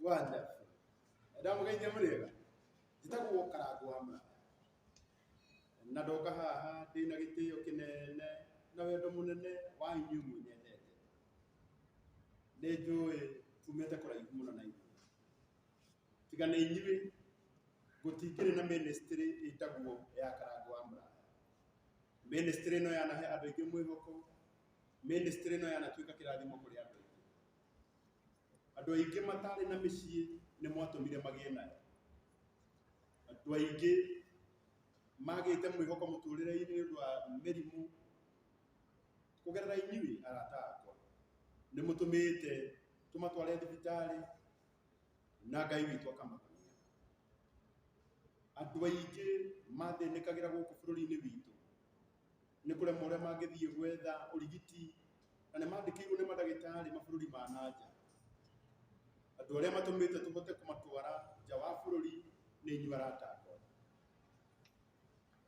Wonderful. Ndamugeithia muriega. Njitagwo Karangu wa Muraya. Na ndoka haha ndina gitio kinene na wendo munene wa inyuĩ mũnyendete. Nĩ njũĩ tumĩte kũraihu mũno na inyuĩ. Tiga nĩ inyuĩ gũtingĩrĩ na ministry ĩtagwo ya Karangu wa Muraya. Ministry ĩno yanahe andũ aingĩ mwĩhoko. Ministry ĩno yanatuĩka kĩrathimo kũrĩ andũ aingĩ. Andũ aingĩ matarĩ na mĩciĩ nĩ mwatũmire magĩe nayo. Andũ aingĩ magĩte mwĩhoko mũtũrĩre-inĩ nĩ ũndũ wa mĩrimũ kũgerera inyuĩ arata akwa. Nĩ mũtũmĩte tũmatware thibitarĩ na Ngai witũ akamakania. Andũ aingĩ mathĩnĩkagĩra gũkũ bũrũri-inĩ witũ nĩ kũremwo ũrĩa mangĩthiĩ gwetha ũrigiti na nĩ mandĩkĩirwo nĩ mandagĩtarĩ mabũrũri ma nanja. Andũ arĩa matũmĩte tũhote kũmatwara nja wa bũrũri nĩ inyuĩ arata akwa.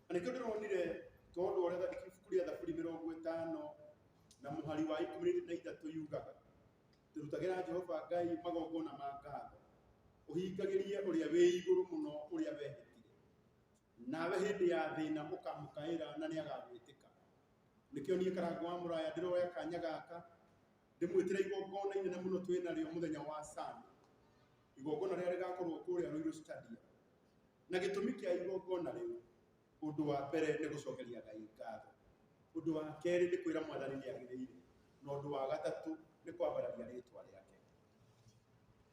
Na nĩkĩo ndĩronire tondũ ũrĩa ibuku rĩa Thaburi 50 na mũhari wa 13 yugaga tũrutagĩra Jehova Ngai magongona ma ngatho ũhingagĩrie ũrĩa wĩ igũrũ mũno ũrĩa wehĩtire, nawe hĩndĩ ya thĩna ũkamũkaĩra na nĩ agagwĩtĩka. Nĩkĩo niĩ Karangu wa Muraya ndĩroya kanya gaka ndĩmwĩtĩre igongona inene mũno twĩ narĩo mũthenya wa Sunday, igongona rĩrĩa rĩgakorwo kũrĩa Ruiru Stadium. Na gĩtũmi kĩa igongona rĩu, ũndũ wa mbere nĩ gũcokeria Ngai ngatho, ũndũ wa kerĩ nĩ kwĩra Mwathani nĩ agĩrĩire, na ũndũ wa gatatũ nĩ kwambararia rĩĩtwa rĩake.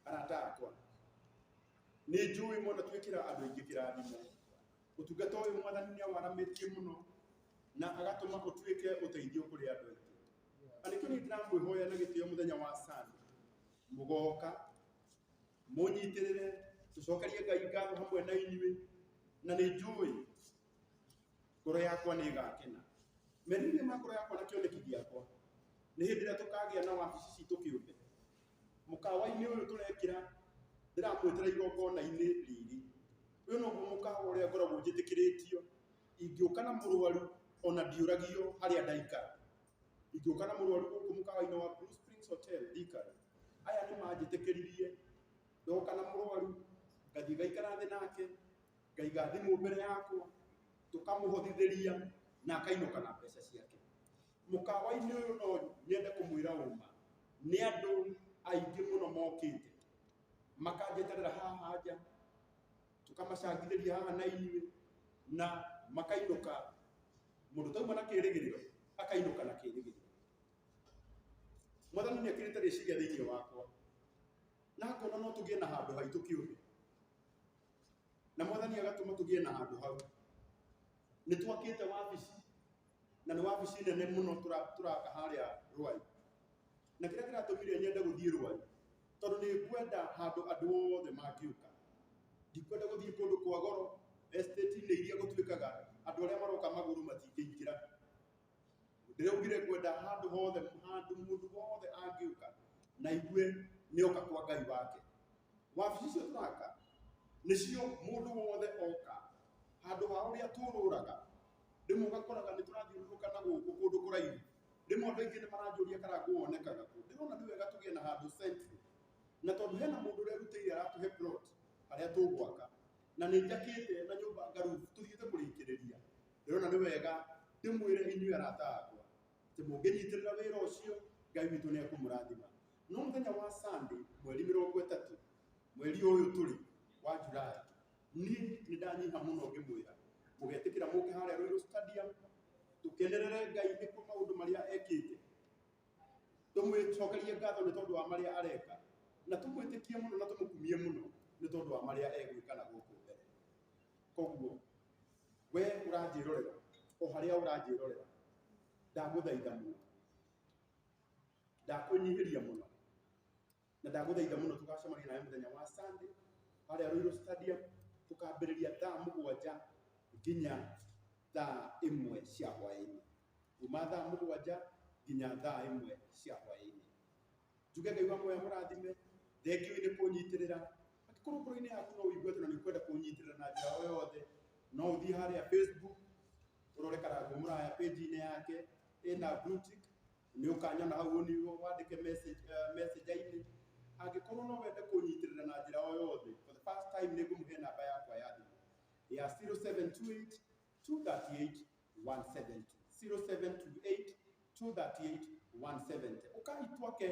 Arata akwa, nĩ njũĩ mwana twĩkĩra andũ aingĩ kĩrathimo. Ũtungata ũyũ Mwathani nĩ awaramĩtie mũno na agatũma ũtuĩke ũteithio kũrĩ andũ aingĩ. Na nĩkĩo niĩ ndĩramwĩhoya na gĩtĩo mũthenya wa Sunday mũgoka mũnyitĩrĩre tũcokerie Ngai ngatho hamwe na inyuĩ, na nĩ njũĩ ngoro yakwa nĩ ĩgakena. Merirĩria ma ngoro yakwa na kĩoneki gĩakwa nĩ hĩndĩ ĩrĩa tũkagĩa na wabici citũ kĩũmbe. Mũkawa-inĩ ũyũ tũrekĩra ndĩramwĩtĩra igongona-inĩ rĩrĩ. Ũyũ noguo mũkawa ũrĩa ngoragwo njĩtĩkĩrĩtio ingĩũka na mũrwaru ona ndiũragio harĩa ndaikara. Ingĩũka na mũrwaru gũkũ mũkawa-inĩ wa Blue Springs Hotel Thikari, aya nĩ manjĩtĩkĩririe ndoka na mũrwaru ngathiĩ ngaikara thĩ nake ngaiga thimũ mbere yakwa tũkamũhothithĩria na akainũka na mbeca ciake. Mũkawa-inĩ ũyũ no nyende kũmwĩra ũma nĩ andũ aingĩ mũno mokĩte makanjeterera haha nja tũkamacangithĩria haha na inyuĩ na makainũka. Mũndũ tauma na kĩĩrĩgĩrĩro akainũka na kĩĩrĩgĩrĩro. Mwathani nĩ ekĩrĩte rĩciria thĩinĩ wakwa na akona no tũgĩe na handũ haitũ kĩũmbe, na Mwathani agatũma tũgĩe na handũ hau. Nĩ twakĩte wabici na nĩ wabici nene mũno tũraka harĩa Rwai, na kĩrĩa kĩratũmire nyende gũthiĩ Rwai tondũ nĩ ngwenda handũ andũ othe mangĩũka. Ndikwenda gũthiĩ kũndũ kwa goro estate-inĩ iria gũtuĩkaga andũ arĩa maroka magũrũ matingĩingĩra. Ndĩraugire ngwenda handũ hothe, handũ mũndũ wothe angĩũka na igue nĩ oka kwa Ngai wake. Wabici icio tũraka nĩcio mũndũ wothe oka handũ ha ũrĩa tũrũraga. Rĩmwe ũgakoraga nĩ tũrathiũrũrũka na gũkũ kũndũ kũraihu. Rĩmwe andũ aingĩ nĩ maranjũria Karangu wonekaga kũ. Ndĩrona nĩ wega tũgĩe na handũ central, na tondũ hena mũndũ ũrĩa rutĩire aratũhe plot harĩa tũgwaka na nĩ njakĩte na nyũmba ngaru tũthiĩte kũrĩkĩrĩria. Ndĩrona nĩ wega ndĩmwĩre inyuĩ arata akwa atĩ mũngĩnyitĩrĩra wĩra ũcio Ngai witũ nĩ ekũmũrathima. No mũthenya wa Sunday mweri 30 mweri ũyũ tũrĩ wa Julai, niĩ nĩ ndanyiha mũno ngĩmwĩra mũgetĩkĩra mũke harĩa Ruiru Stadium tũkenerere Ngai nĩ kwa maũndũ marĩa ekĩte, tũmwĩcokerie ngatho nĩ tondũ wa marĩa areka, na tũmwĩtĩkie mũno na tũmũkumie mũno nĩ tondũ wa marĩa egwĩka na gũkũ mbere. Koguo we ũranjĩrorera o harĩa ũranjĩrorera, ndagũthaitha mũno, ndakwĩnyihĩria mũno na ndagũthaitha mũno tũgacemania nawe mũthenya wa Sunday harĩa Ruiru Stadium tũkambĩrĩria thaa 7 nginya thaa 1 cia hwaĩ-inĩ, kuma thaa 7 nginya thaa 1 cia hwaĩ-inĩ. Njuge Ngai wakwa mũrathime, thengiũ nĩ kũnyitĩrĩra. Angĩkorwo ngoro-inĩ yaku no ũigue atĩ na nĩ ũkwenda kũnyitĩrĩra na njĩra o yothe, no ũthiĩ harĩa Facebook ũrore Karangu Muraya page-inĩ yake ĩna blue tick, nĩ ũkanyona hau wandĩke message-inĩ. Angĩkorwo no wende kũnyitĩrĩra na 238 170 0728 238 170 ukaitwake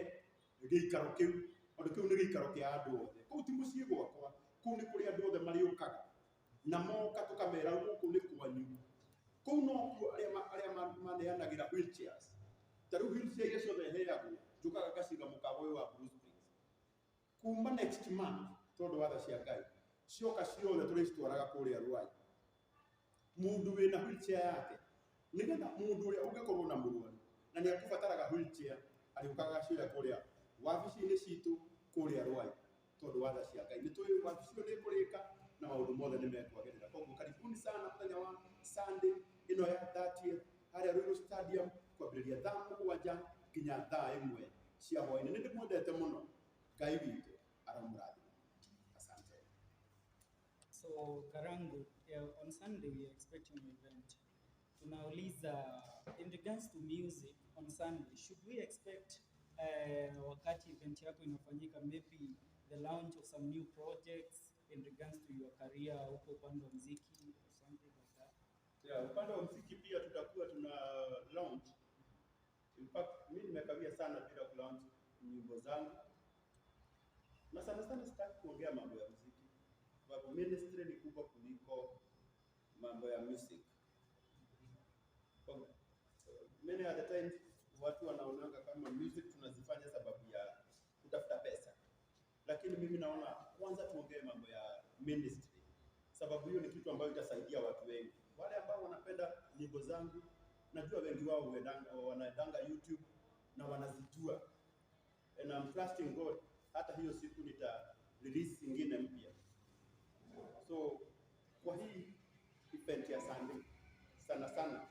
gĩikaro kĩu ondũ kĩu nĩ gĩikaro kĩa andũ othe kũu ti mũciĩ gwakwa kũu nĩ kũrĩ andũ othe marĩũkaga na moka tũkamera gũkũ nĩ kwanyu kũu nokuo arĩa maneanagĩra wheelchairs ta rĩu wheelchair iria ciothe heagwo njũkaga ngaciga mũkawa ũyũ wa Blue Springs kuma next month tondũ wa tha cia Ngai cioka ciothe tũrĩcitwaraga kũrĩa Rwai mũndũ wĩna wheelchair yake nĩgetha mũndũ ũrĩa ũngĩkorwo na mũrwaru na nĩ akũbataraga wheelchair arĩũkaga cioya kũrĩa wabici-inĩ citũ kũrĩa Rwai tondũ wa tha cia Ngai nĩ tũĩ wabici ĩyo nĩ kũrĩka na maũndũ mothe nĩ mekwagĩrĩra koguo karibuni sana mũthenya wa Sunday ĩno ya 30th harĩa Ruiru Stadium kwambĩrĩria thaa 7 nginya thaa 1 cia hwaĩ-inĩ nĩ ndĩmwendete mũno Ngai witũ aramũrathima asante. So Karangu, on Sunday we are expecting an event. Tunauliza in regards to music on Sunday, should we expect wakati event yako inafanyika maybe the launch of some new projects in regards to your career huko upande wa muziki or something like that? Yeah, upande wa muziki pia tutakuwa tuna launch. In fact, mimi nimekawia sana bila ku launch nyimbo zangu. Na sana sitaki kuongea mambo ya muziki. Sababu ministry ni kubwa kuliko mambo ya music. Many other times watu wanaonanga kama music tunazifanya sababu ya kutafuta pesa. Lakini mimi naona kwanza tuongee mambo ya ministry. Sababu hiyo ni kitu ambayo itasaidia watu wengi. Wale ambao wanapenda nyimbo zangu, najua wengi wao wanaendanga YouTube na wanazijua. And I'm trusting God, hata hiyo siku nita release ingine mpya. So kwa hii event ya Sunday sana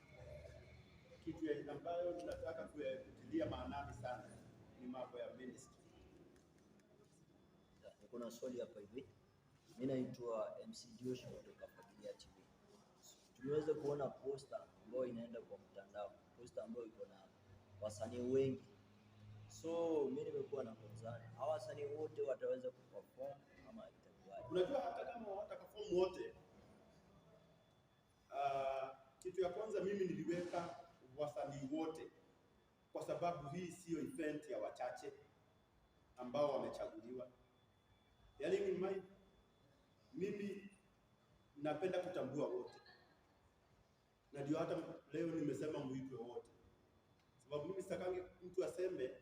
kitu ambayo tunataka kutilia maanani sana ni mambo ya ministry. Kuna swali hapa hivi. Mimi naitwa MC Josh kutoka Familia TV. Tumeweza kuona poster ambayo inaenda kwa mtandao, poster ambayo iko na wasanii wengi. So mimi nimekuwa na concern, hawa wasanii wote wataweza kuperform ama itakuwaje? Unajua hata kama hawataperform wote, kitu ya kwanza mimi niliweka wasanii wote kwa sababu hii sio event ya wachache ambao wamechaguliwa. Yaani mimi napenda kutambua wote. Na ndio hata leo nimesema muitwe wote. Sababu mimi sitakangi mtu aseme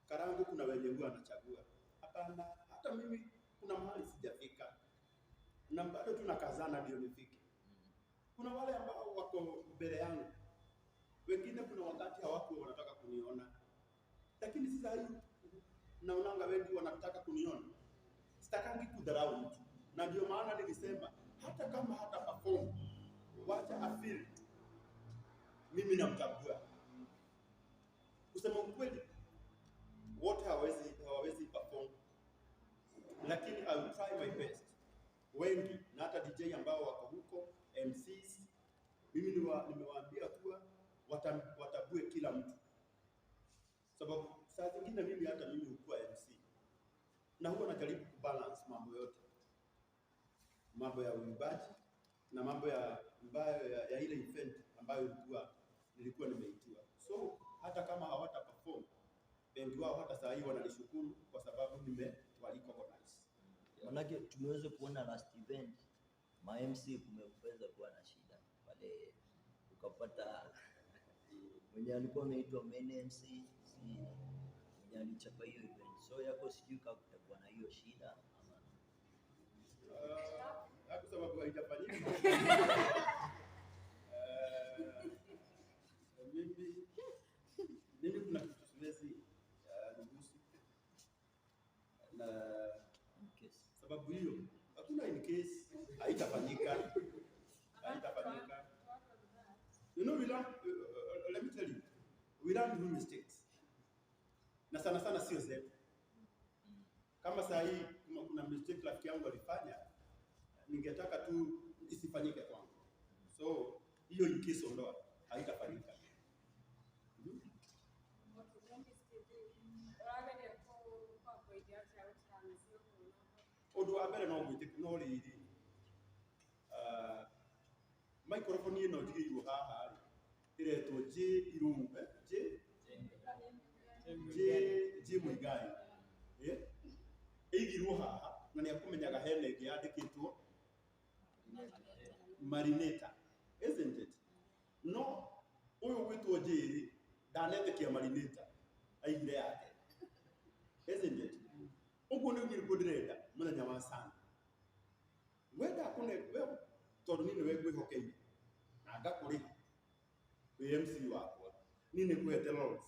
Karangu kuna wenye huwa anachagua. Hapana, hata mimi kuna mahali sijafika. Na bado tunakazana ndio nifike. Kuna wale ambao wako mbele yangu. Wengine kuna wakati hawako wanataka kuniona. Lakini sasa hivi naonanga wengi wanataka kuniona. Sitakangi kudharau mtu. Na ndio maana nilisema hata kama hata perform, wacha afeel mimi namtambua. Kusema ukweli wote hawawezi perform. Lakini I will try my best. Wengi na hata DJ ambao wako huko, MCs, mimi nimewaambia kuwa watabue kila mtu. Sababu saa zingine mimi hukua MC. Na huwa najaribu kubalance mambo yote. Mambo ya uimbaji na mambo ya ile event ambayo nilikuwa nimeitiwa. So hata kama hawata perform, wengi wao hata saa hii wananishukuru kwa sababu nimewalicorganize. Manake tumeweza kuona last event ma MC kumeweza kuwa na shida pale, ukapata mwenye alikuwa ameitwa main MC mwenye alichapa hiyo event. So yako sijui kama kutakuwa na hiyo shida ama hapo sababu haijafanyika. Mimi kuna kitu siwezi ruhusu na sababu hiyo hakuna in case haitafanyika. You know, let me tell you, we don't do mistakes. Na sana sio zetu. Kama saa hii kuna mistake rafiki yangu alifanya, ningetaka tu isifanyike kwangu. So hiyo in case ondoa haitafanyika. Odo abere no gwitik no riri microphone ĩno njigĩirwo haha ĩretwo J Irungu J Muigai ĩigirwo haha na nĩ akũmenyaga hena ĩngĩ yandĩkĩtwo Marinator, isn't it? No ũyũ gwĩtwo J ndanetĩkia Marinator aigire yake, isn't it? Ũguo nĩ ũguo ndĩrenda mũthenya wa Sunday wenda kũne we tondũ niĩ nĩwe ngwĩhokeire na ngakũrĩha wĩ MC wakwa niĩ nĩ ngwĩhete laws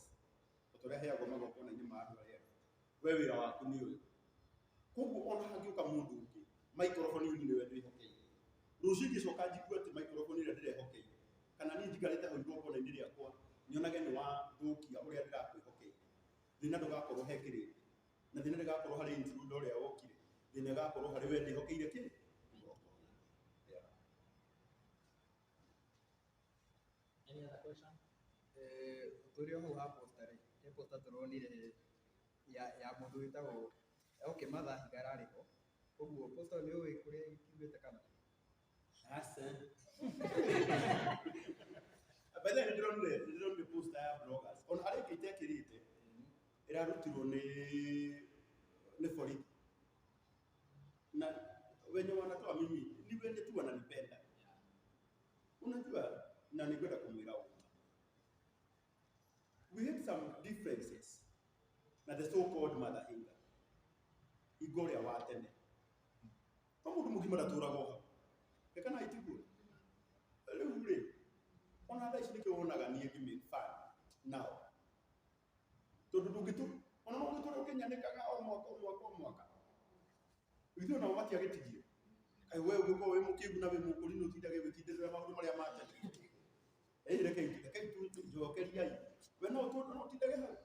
ũtũrĩa heagwo magongona-inĩ ma andũ arĩa we wĩra waku nĩ ũyũ. Koguo ona hangĩũka mũndũ ũngĩ microphone ĩyo nĩwe ndĩhokeire, rũciũ ingĩcoka njigue atĩ microphone ĩrĩa ndĩrehokeire kana niĩ njikarĩte hau igongona-inĩ rĩakwa nyonage nĩ wathũkia ũrĩa ndĩrakwĩhokeire, thĩna ndũgakorwo he kĩrĩndĩ na thĩna ndĩgakorwo harĩ intruder ũrĩa wokire, thĩna ũgakorwo harĩ we ndĩhokeire kĩ. Any other question? Turio hau ha poster rĩ, he poster turonire ya mũndũ wĩtagwo okay matha higararĩ ho. Ũguo poster nĩ ũĩ kũrĩa kiugĩte kana? Asa. By the way, ndĩronire poster ya bloggers. On harĩ kĩte kĩrĩte ĩrarutirwo nĩ borithi. Na wenye wanatoa mimi ni wenye tu wananipenda. Unajua na ningependa kumwira umma. We had some differences na the so-called Mother Hinga. Igorĩa wa tene. Mũndũ mũgima ndatũraga ho. Kana itigwo. Rĩu rĩ ona thaa ici nĩkĩo wonaga niĩ ngĩmake fun now. Tondũ ndũngĩtũ ona no ũgĩtũra ũkĩnyanĩkaga o mwaka. Ithuĩ nao matiagĩtigie. Kaĩ we ũngĩkorwo wĩ mũkĩgu na wĩ mũkũri nĩ ũtindage gwĩtindĩrĩra maũndũ marĩa ma tene. Rekei njokeriai. We no ũtindage hau.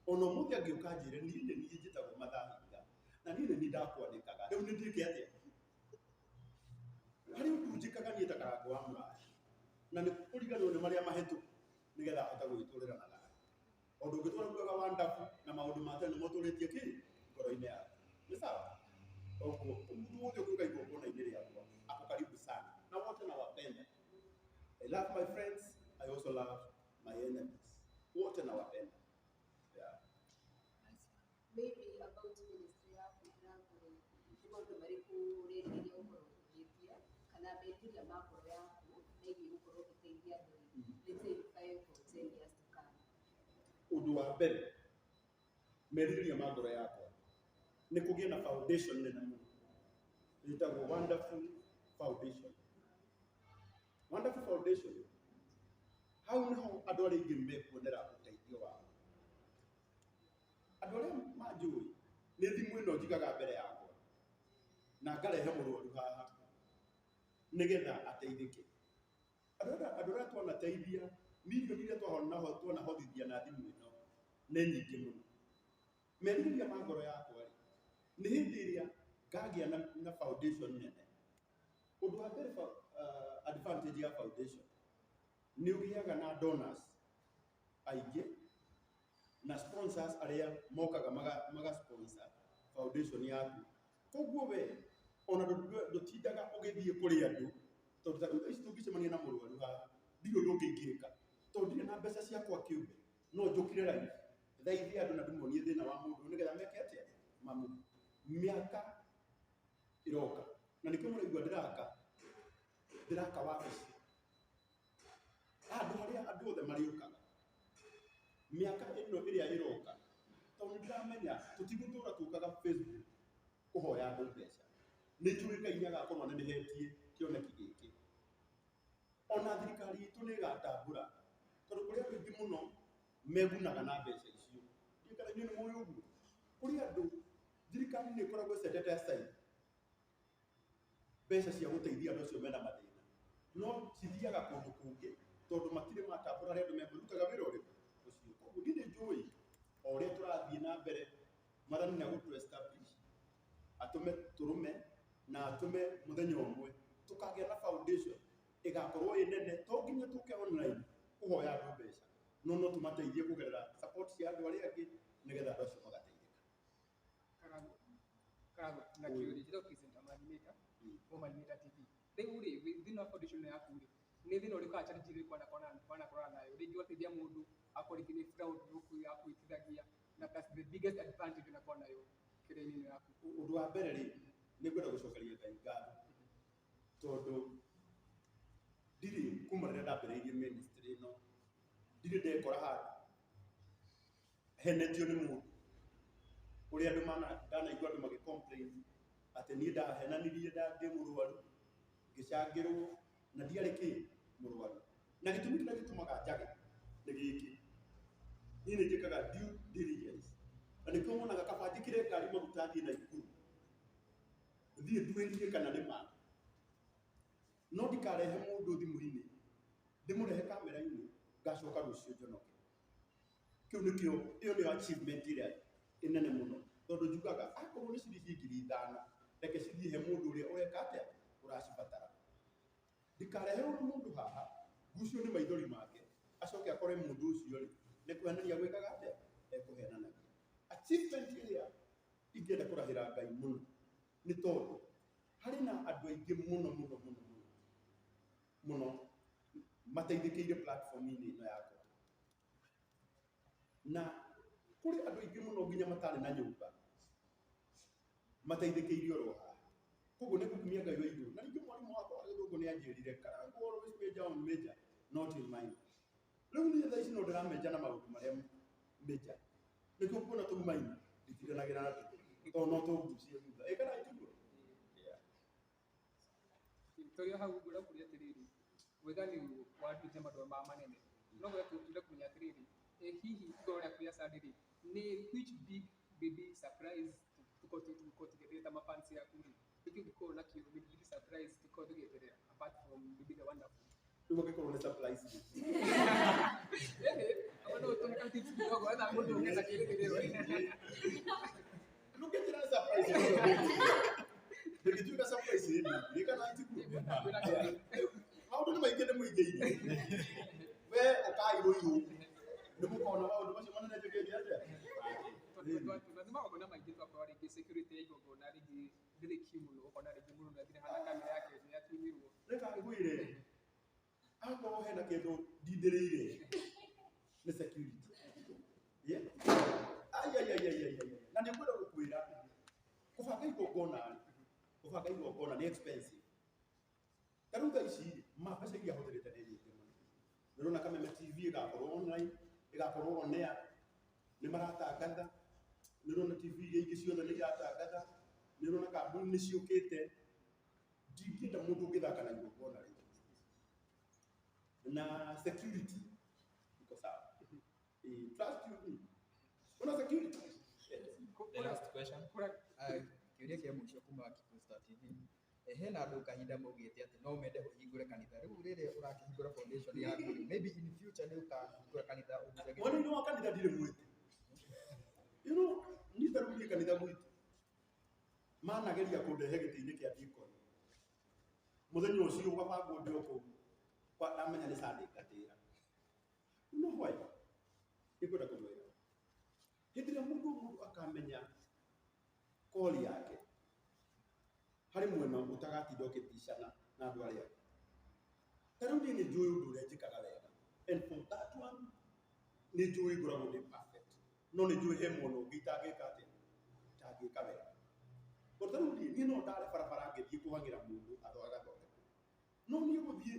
Ona mũthĩ angĩũka njĩre niĩ nĩ niĩ njĩtagwo Matha Hinga. Na niĩ nĩ niĩ ndakwandĩkaga. Rĩu nĩ ndĩke atĩa? Harĩ ũndũ njĩkaga niĩ ta Karangũ wa Mũraya. Na nĩ kũriganĩrwo nĩ marĩa mahĩtũku nĩgetha ahote gwĩtũrĩra na thayũ. Ũndũ ũngĩtwara kuoga wa ndabu na maũndũ ma tene nĩmotũrĩtie kĩ ngoro-inĩ yaku. Nĩ sawa? Ũguo mũndũ wothe ũkũiga igongona-inĩ rĩakwa ako karibu sana na wote nawapenda. I love my friends, I also love my enemies. Wote nawapenda. Yeah. Maybe about ministry yako yako ni maũndũ marĩkũ ũrĩrĩria ũhoro ũgĩthia kana meciria ma ngoro yaku megiĩ gũkorwo ũgĩteithia andũ let's say 5 or 10 years to come? Ũndũ wa mbere merirĩria ma ngoro yakwa nĩ kũgĩa na foundation nene mũno ĩtagwo Wonderful Foundation. Wonderful Foundation hau nĩho andũ arĩa aingĩ mekuonera ũteithio wao. Andũ arĩa manjũĩ nĩ thimũ ĩno njigaga mbere yakwa na ngarehe mũrwaru haha nĩgetha ateithĩke. Andũ arĩa twanateithia milioni iria twanahothithia na thimũ ĩno nĩ nyingĩ mũno. Merirĩria ma ngoro yakwa nĩ hĩndĩ ĩrĩa ngagĩa na foundation nene. Ũndũ wa mbere advantage ya foundation nĩ ũgĩaga na donors aingĩ na sponsors arĩa mokaga maga sponsor foundation yaku. Koguo we ona ndũtindaga ũgĩthiĩ kũrĩ andũ tondũ ta ici tũngĩcemania na mũrwaru haha ndirĩ ũndũ ũngĩingĩka tondũ ndirĩ na mbeca ciakwa kĩũmbe no njũkire raithi thaithie andũ na ndĩmonie thĩna wa mũndũ nĩgetha meke atĩa mamu. Mĩaka ĩroka na nĩkĩo mũraigua ndĩraka wabici handũ harĩa andũ othe marĩũkaga. Mĩaka ĩno ĩrĩa ĩroka tondũ ndĩramenya tũtigũtũra tũkaga Facebook kũhoya andũ mbeca. Nĩ njũĩ Ngai nĩagakorwo anenehetie kĩoneki gĩkĩ. Ona thirikari itũ nĩ ĩgatambũra tondũ kũrĩ andũ aingĩ mũno megunaga na mbeca icio. Ndikana inyuĩ nĩ mũĩ ũguo. Kũrĩ andũ thirikari nĩ ĩkoragwo ĩcetete aside mbeca cia gũteithia andũ acio mena mathĩna no cithiaga kũndũ kũngĩ tondũ matirĩ matambũra arĩa andũ merutaga wĩra ũrĩkũ ũcio. Koguo niĩ nĩ njũĩ o ũrĩa tũrathiĩ na mbere Mwathani nĩ agũtũ establish atũme tũrũme na atũme mũthenya ũmwe tũkagĩa na foundation ĩgakorwo ĩ nene to nginya tũke online kũhoya andũ mbeca no tũmateithie kũgerera support cia andũ arĩa angĩ nĩgetha andũ acio magateithĩka. Na kĩũria kĩrĩa presenter Marinator o Marinator TV. Rĩu rĩ thĩinĩ wa foundation yaku rĩ nä thä na å rä ka challenge ä wanakorana nayo rä ngä wateithia må ndå akorwo nä fraud ya kwĩtithagia na that's the biggest advantage unakuwa nayo kĩrĩa-inĩ yaku. Ũndũ wa mbere rĩ nĩ kwenda gũcokeria Ngai ngatho tondũ ndirĩ kuma rĩrĩa ndambĩrĩirie ministry ĩno ndirĩ ndekora handũ henetio nĩ mũndũ ũrĩa andũ ndanaigua andũ magĩcomplain atĩ niĩ ndahenanirie ndĩ mũrwaru ngĩcangĩrwo na ndiarĩ kĩ mũrwaru, na gĩtũmi kĩrĩa gĩtũmaga njage nĩ gĩkĩ, niĩ nĩ njĩkaga due diligence na nĩkĩo wonaga kaba njĩkĩre ngari maguta thiĩ Naikuru thiĩ nduĩrie kana nĩ ma, no ndikarehe mũndũ thimũ-inĩ ndĩmũrehe kamera-inĩ ngacoka rũciũ njonoke. Kĩu nĩkĩo, ĩyo nĩyo achievement ĩrĩa ĩnene mũno tondũ njugaga akorwo nĩ ciringi 5,000 reke cithiĩ he mũndũ ũrĩa ũreka atĩa ũracibatara, ndikarehe mũndũ haha gucio nĩ maithori make acoke akore mũndũ ũcio rĩ nĩ kũhenania gwĩkaga atĩa ekũhenanagia. Achievement ĩrĩa ingĩenda kũrahĩra Ngai mũno nĩ tondũ harĩ na andũ aingĩ mũno mateithĩkĩire platform-inĩ ĩno yakwa, na kũrĩ andũ aingĩ mũno nginya matarĩ na nyũmba mateithĩkĩire oro haha, koguo nĩ gũkumia Ngai wa igũrũ. Na ningĩ mwarimũ wakwa wa gĩthũngũ nĩ anjĩrire Karangũ always major on major not in minor. Rĩu niĩ thaa ici no ndĩramenja na maũndũ marĩa major, nĩkĩo kuona tũu minor nditiganagĩra natuo tondũ no tũngucie thutha ĩ kana itiguo. Victoria hau ũrakuria atĩrĩrĩ wĩthani wandute maũndũ ma manene no gwetũtire kũmenya atĩrĩrĩ hihi igoro rĩaku rĩa Sunday nĩ which big baby surprise tuko tugeterera mafans yaku rĩ hiki gĩkorwo nakĩo nĩ big surprise tuko tugeterera apart from baby the wonderful. Rĩu ũngĩkorwo nĩ surprise Hapo ndio tunataka tips kidogo hata mtu ongeza kieleleo. Look at the surprise. Nĩgĩtuĩka surprise hĩndĩ kana itiguo. Maũndũ nĩ maingĩ ndĩmũingĩirie we ũkairũirwo nĩ mũkona maũndũ macio manene njĩkĩte atĩa. Lazima wakona maingĩ twakorwo rĩngĩ security ya igongona rĩngĩ ndĩrĩ kiu mũno ũkona rĩngĩ mũndũ nĩ hana kamera yake nĩ atumirwo. Reka ngwĩre akorwo hena kĩndũ ndindĩrĩire nĩ security. Na nĩ ngwenda gũkwĩra kũbanga igongona nĩ expensive. Tarĩu thaa ici mbeca iria hũthĩrĩte nĩ nyingĩ mũno. Nĩũrona Kameme TV ĩgakorwo online, ĩgakorwo on air, nĩ maratangatha. Nĩũrona TV iria ingĩ ciothe nĩ iratangatha. Nĩũrona kambuni nĩ ciũkĩte. Ndingĩenda mũndũ ũngĩthaka na igongona rĩu. Na security iko sawa. Trust you. Una security. The last question. Kĩũria kĩa mũico kuma Kikuyu Star TV. Hena andũ kahinda maugĩte atĩ no mende ũhingũre kanitha. Rĩu rĩrĩa ũrakĩhingũra foundation yaku, maybe in future nĩ ũkahingũra kanitha ũgucagie. Wani wa kanitha ndirĩ mwĩte. You know, niĩ ndarugire kanitha gwitũ. Manageria kũndehe gĩtĩ-inĩ kĩa deacon. Mũthenya ũcio ũgabangwo ndĩ okũu. Kwa ndamenya nĩ Sunday ngatĩra. You know why? Nĩngwenda kũmwĩra. Hĩndĩ ĩrĩa mũndũ akamenya call yake harĩ mwena ũtagatinda ũkĩticana na andũ arĩa. Tarĩu niĩ nĩ njũĩ ũndũ ũrĩa njĩkaga wega. And for that one, nĩ njũĩ ngoragwo ndĩ perfect. No nĩ njũĩ he mwena ũngĩ itangĩka atĩa? Itangĩka wega. Tondũ tarĩu niĩ no ndare barabara ngĩthiĩ kũhagĩra mũndũ agathondeka. No niĩ gũthiĩ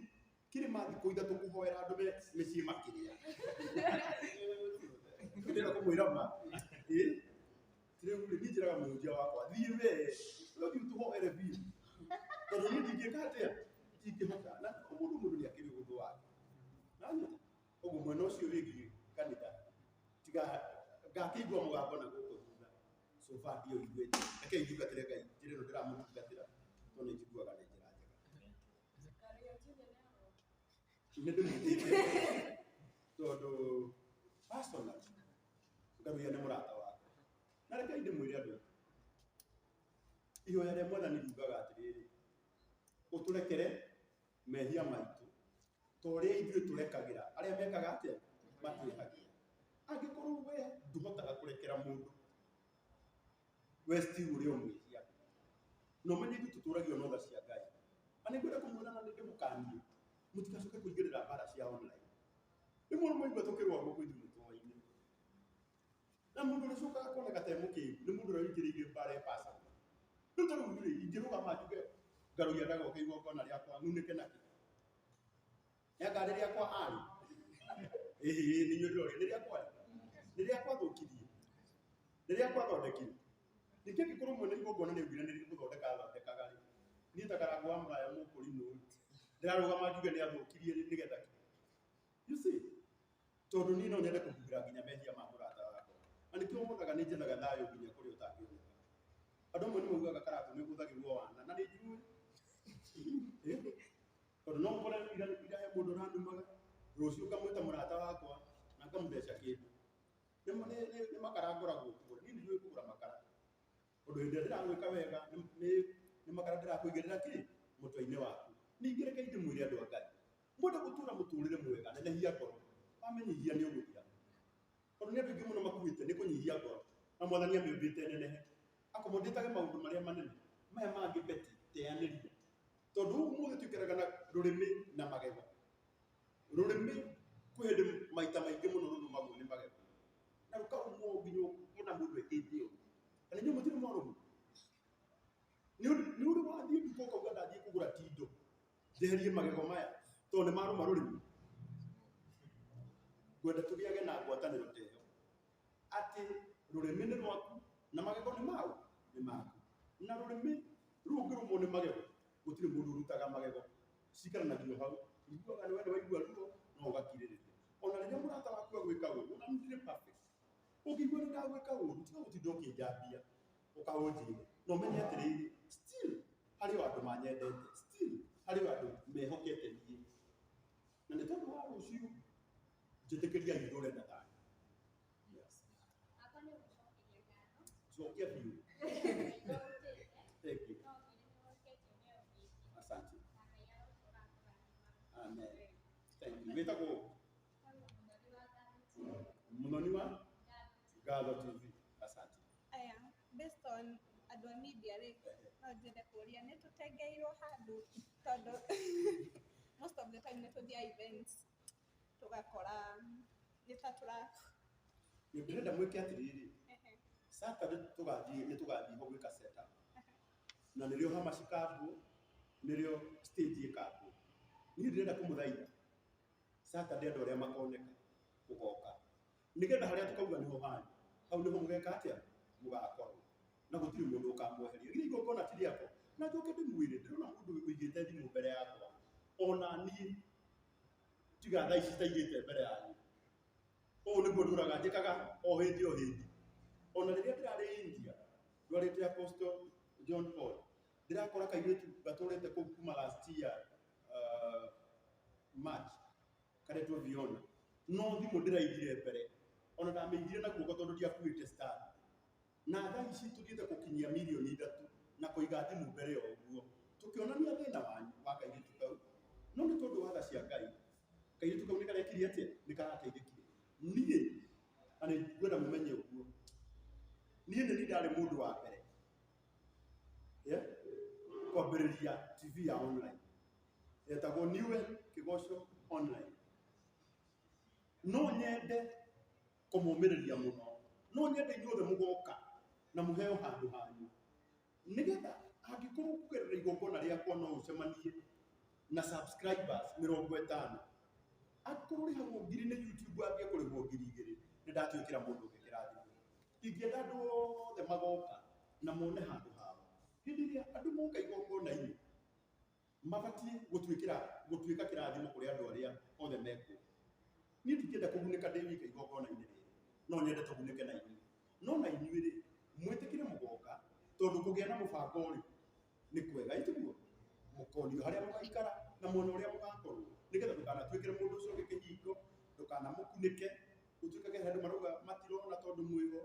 kĩrĩma thikũ ithatũ kũhoera andũ mĩciĩ makĩrĩa. Ndĩrenda kũmwĩra ma. Rĩu niĩ njĩraga mũhunjia wakwa thiĩ we ũthiĩ tũhoere biũ. Tondũ niĩ ndingĩka atĩa? Ndingĩhota. Na mũndũ nĩ akĩrĩ ũhũthũ wake. Nanyita. Ũguo mwena ũcio wĩgiĩ kanitha. Tiga ngakĩigua mũgambo na gũkũ thutha. So far ndio iguĩte. Reke njungatĩre Ngai. Njĩre no ndĩramũtungatĩra. Tondũ nĩ njiguaga nĩ njĩra njega. Nĩ ndĩmwĩtĩte. Tondũ personal ngaruia nĩ mũrata wakwa. Na reke ndĩmwĩre andũ ihoya rĩa Mwathani riugaga atĩrĩrĩ ũtũrekere mehia maitũ ta ũrĩa ithuĩ tũrekagĩra arĩa mekaga atĩa matwĩhagia. Angĩkorwo we ndũhotaga kũrekera mũndũ we still ũrĩ o mwĩhia na ũmenye ithuĩ tũtũragio na tha cia Ngai. Na nĩngwenda kũmwĩra na nĩ ndĩmũkanie mutigacoke kuigirira mbara cia online rimwe mwaigua tukirwa guku ithuĩ twaini na mundu ucoka akona gatemo kiu ni mundu ũraingĩrĩire mbara ya pasa rĩu ta rĩu ingĩrũgama njuge ngarugia ndagoka igongona rĩakwa ngunĩke nakĩ nyanga rĩrĩakwa arĩ nĩ nyũndũrĩ rĩrĩakwa thũkirie rĩrĩakwa thondekire ningĩ angĩkorwo mwene igongona nĩ augire nĩ gũthondeka thondekaga rĩ niĩ ta karangu wa mũraya mũkũri nũ ndĩrarũgama njuge nĩ athũkirie nĩgetha you see tondũ niĩ no nyende kũhumbĩra nginya mehia ma mũrata wakwa na nĩkĩo monaga nĩ njethaga thayũ nginya kũrĩa ũtangĩoneka andũ amwe nĩ maugaga karangu nĩ ũhũthagĩrwo wana na nĩ njũĩ tondũ no ũkore irahe mũndũ ũrandumaga rũciũ ngamwĩta mũrata wakwa na ngamũtheca kĩndũ nĩ makara ngoragwo kũgũra niĩ nĩnjũĩ kũgũra makara ũndũ hĩndĩ ĩrĩa ndĩragwĩka wega nĩ makara ndĩrakũigĩrĩra kĩ mũtwe-inĩ waku ningĩ reke ndĩmwĩre andũ a Ngai mwende gũtũũra mũtũũrĩre mwega nenehia ngoro wamĩnyihia nĩ ũgũthira tondũ nĩ andũ aingĩ mũno makuĩte nĩ kũnyihia ngoro na Mwathani amĩũmbĩte nenehe akomodĩtage maũndũ marĩa manene maya mangĩ beti teanĩria tondũ ũmũthĩ tũikaraga na rũrĩmĩ na magego rũrĩmĩ kwĩ hĩndĩ maita maingĩ mũno rũrũmagwo nĩ magego na rũkarũmwo nginya ũkona mũndũ ekĩte ũguo na nĩnyuĩ mũtirĩ morũmu nĩ ũrĩ wathiĩ nduka ũkauga ndathiĩ kũgũra tindo njeherie magego maya tondũ nĩ marũma rũrĩmĩ ngwenda tũgĩage na ngwatanĩro ta ĩyo atĩ rũrĩmĩ nĩ rwaku na magego nĩ mau nĩ maku na rũrĩmĩ rũu ũngĩrũmwo nĩ magego gũtirĩ mũndũ ũrutaga magego cikaranagia hau iguaga nĩ wenda waigua ruo no ũgakirĩrĩria ona rĩrĩa mũrata waku agwĩka ũru ona ndirĩ perfect ũngĩigua nĩ ndagwĩka ũru tiga gũtinda ũkĩnjambia ũkaũnjĩre na ũmenye atĩrĩrĩ still harĩ o andũ manyendete still harĩ o andũ mehokete niĩ na nĩ tondũ wa rũciũ njĩtĩkĩria itũũre na thayũ cokia biũ thank you asante amen thank you wĩtagwo mũthoni wa Gatho TV asante based on andũ a media rĩ no njende kũria nĩ tũtengeirwo handũ tondũ most of the time nĩ tũthia events tũgakora nĩ ta nĩ ndĩrenda mwĩke atĩrĩrĩ Saturday nĩ tũgathiĩ ho gwĩka set up na nĩrĩo hama cikambwo nĩrĩo stage ĩkambwo niĩ ndĩrenda kũmũthaitha Saturday andũ arĩa makoneka gũgoka nĩgetha harĩa tũkauga nĩho hanyu hau nĩho mũgeka atĩa mũgakorwo na gũtirĩ mũndũ ũkamweheria githĩ igongona ti rĩakwa na njoke ndĩmwĩre ndĩrona mũndũ wĩigĩte thimũ mbere yakwa ona niĩ tiga thaa ici taigĩte mbere yanyu ũũ nĩguo ndũraga njĩkaga o hĩndĩ ona rĩrĩa ndĩrarĩ India ndwarĩte Apostle John Paul ndĩrakora kairĩtu gatũrĩte kũu kuma last year March karetwo Viona no thimũ ndĩraigire mbere ona ndamĩigire na guoko tondũ ndiakuĩte stand na thaa ici tũthiĩte gũkinyia mirioni 3 na kũiga thimũ mbere ya ũguo tũkĩonania thĩna wanyu wa kairĩtu kau no nĩ tondũ wa tha cia Ngai kairĩtu kau nĩ karekire atĩa nĩ karateithĩkire niĩ na nĩ ngwenda mũmenye ũguo niĩ nĩ ndarĩ mũndũ wa mbere kwambĩrĩria TV ya online yetagwo Newen Kĩgoco online no nyende kũmũmĩrĩria mũno no nyende inyuothe mũgoka na mũheo handũ hanyu nĩgetha angĩkorwo kũgerera igongona rĩakwa no ũcemanie na subscribers 50 akorwo rĩhagwo 1000 nĩ YouTube ambie kũrĩhwo 2000 nĩ ndatuĩkĩra mũndũ ũngĩ kĩrathimo ingĩenda andũ othe magoka na mone handũ hao hĩndĩ ĩrĩa andũ moka igongona-inĩ mabatiĩ gũtuĩka kĩrathimo kũrĩ andũ arĩa othe mekuo niĩ ndingĩenda kũgunĩka ndĩ wika igongona-inĩ rĩrĩ no nyende tũgunĩke na inyuĩ no na inyuĩ rĩ mwĩtĩkĩre mũgoka tondũ kũgĩa na mũbango rĩ nĩ kwega ĩtiguo mũkonio harĩa mũgaikara na mwena ũrĩa mũgakorwo nĩgetha ndũkanatuĩkĩre mũndũ ũcio ũngĩ kĩhingo ndũkanamũkunĩke ũtuĩkage handũ marauga matirona tondũ mwĩho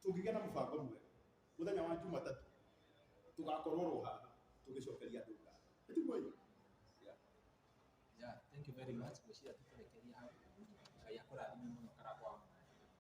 tũngĩgĩa na mũbango mwega mũthenya wa Jumatatũ tũgakorwo ro haha tũgĩcokeria andũ ngatho ĩtiguo thank you very much gwĩciria tũkũrekeria hau Ngai akũrathime mũno